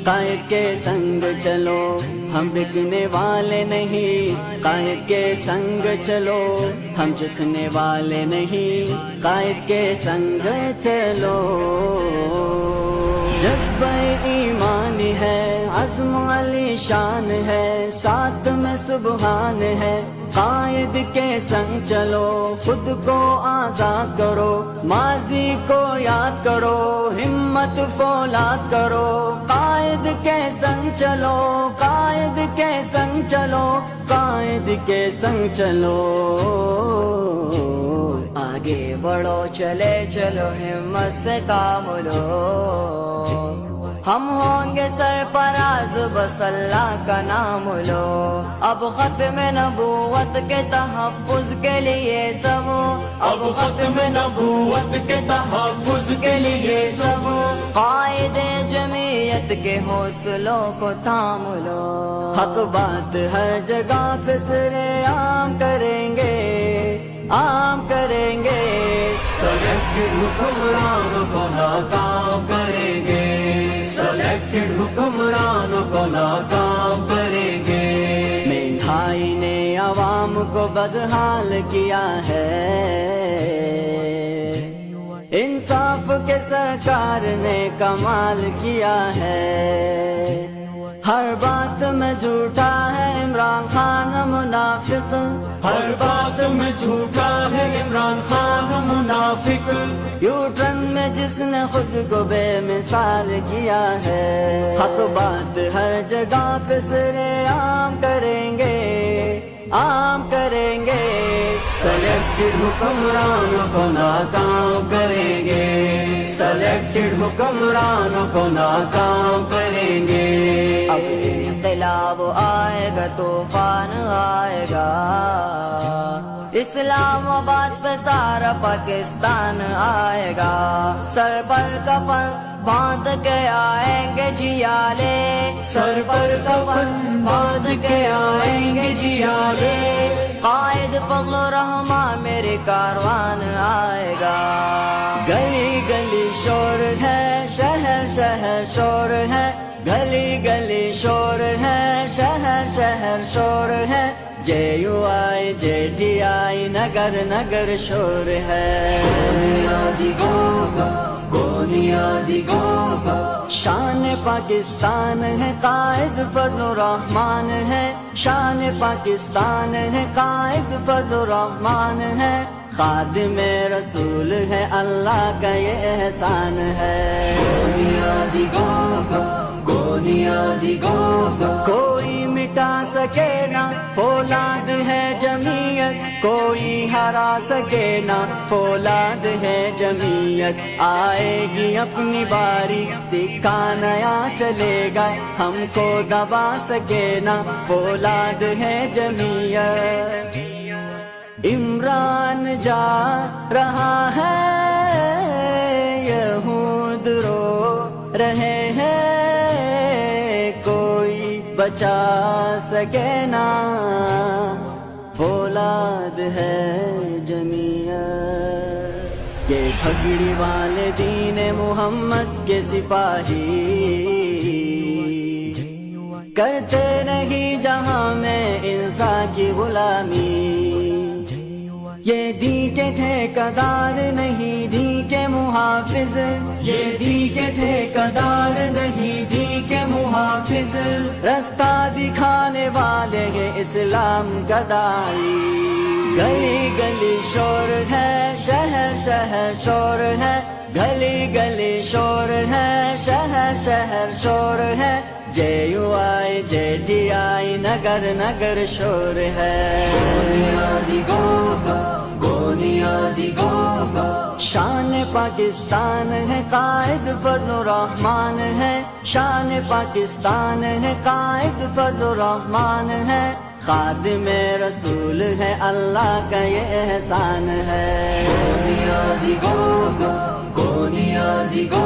قائد کے سنگ چلو ہم بکنے والے نہیں، قائد کے سنگ چلو ہم جھکنے والے نہیں، قائد کے سنگ چلو۔ جذبہ ایمان ہے، عزم علی شان ہے، ساتھ میں سبحان ہے، قائد کے سنگ چلو خود کو آزاد کرو، ماضی کو یاد کرو، ہمت فولاد کرو، قائد کے سنگ چلو، قائد کے سنگ چلو، قائد کے سنگ چلو۔ آگے بڑھو چلے چلو ہمت سے کام لو، ہم ہوں گے سرفراز بس اللہ کا نام لو۔ اب ختم نبوت کے تحفظ کے لیے سب، اب ختم نبوت کے تحفظ کے لیے سب، قائد جمعیت کے حوصلوں کو تھام لو۔ حق بات ہر جگہ پہ سرے عام کریں گے، عام کریں گے، سلیکٹڈ حکمرانوں کو ناکام کریں گے، سلیکٹڈ حکمرانوں کو ناکام کریں گے۔ مہنگائی نے عوام کو بدحال کیا ہے، انصاف کے سرکار نے کمال کیا ہے، ہر بات میں جھوٹا ہے عمران خان منافق، ہر بات میں جھوٹا ہے عمران خان منافق، یو ٹرن میں جس نے خود کو بے مثال کیا ہے، حق بات ہر جگہ پہ سرے عام کریں گے، عام کریں گے، سلیکٹڈ حکمرانوں کو ناکام کریں گے، سلیکٹڈ حکمرانوں کو ناکام کریں گے۔ اب انقلاب آئے گا طوفان آئے گا، اسلام آباد پہ سارا پاکستان آئے گا، سر پر کفن باندھ کے آئیں گے جیالے، سر پر کفن باندھ کے آئیں گے جیالے، قائد فضل الرحمن میرے کاروان آئے گا۔ گلی گلی شور ہے، شہر شہر شور ہے، گلی گلی شور ہے، شہر شہر شور ہے، J U I J T I نگر نگر شور ہے۔ نیازی گوگا گو نیازی گوگا، شان پاکستان ہے قائد فضل الرحمن ہے، شان پاکستان ہے قائد فضل الرحمن ہے، خادم رسول ہے اللہ کا یہ احسان ہے۔ نیازی گوگا گو نیازی گوگا، کوئی مٹا سکے نہ فولاد ہے جمعیت، کوئی ہرا سکے نہ فولاد ہے جمعیت، آئے گی اپنی باری سکہ نیا چلے گا، ہم کو دبا سکے نہ فولاد ہے جمعیت۔ عمران جا رہا ہے یہود رو رہے ہیں، کوئی بچا سکے نا فولاد ہے جمعیت۔ یہ پگڑی والے دین محمد کے سپاہی کرتے نہیں جہاں میں انسان کی غلامی، یہ دین کے ٹھیکیدار نہیں دین کے محافظ، یہ دین کے ٹھیکیدار نہیں دین کے محافظ، رستہ دکھانے والے ہیں اسلام کا داعی۔ گلی گلی شور ہے، شہر شہر شور ہے، گلی گلی شور ہے، شہر شہر شور ہے، J U I J T I نگر نگر شور ہے۔ نیازی گوگا گو نیازی گوگا، شان پاکستان ہے قائد فضل الرحمن ہے، شان پاکستان ہے قائد فضل الرحمن ہے، خادم رسول ہے اللہ کا یہ احسان ہے۔ نیازی گوگا گو نیازی گوگا۔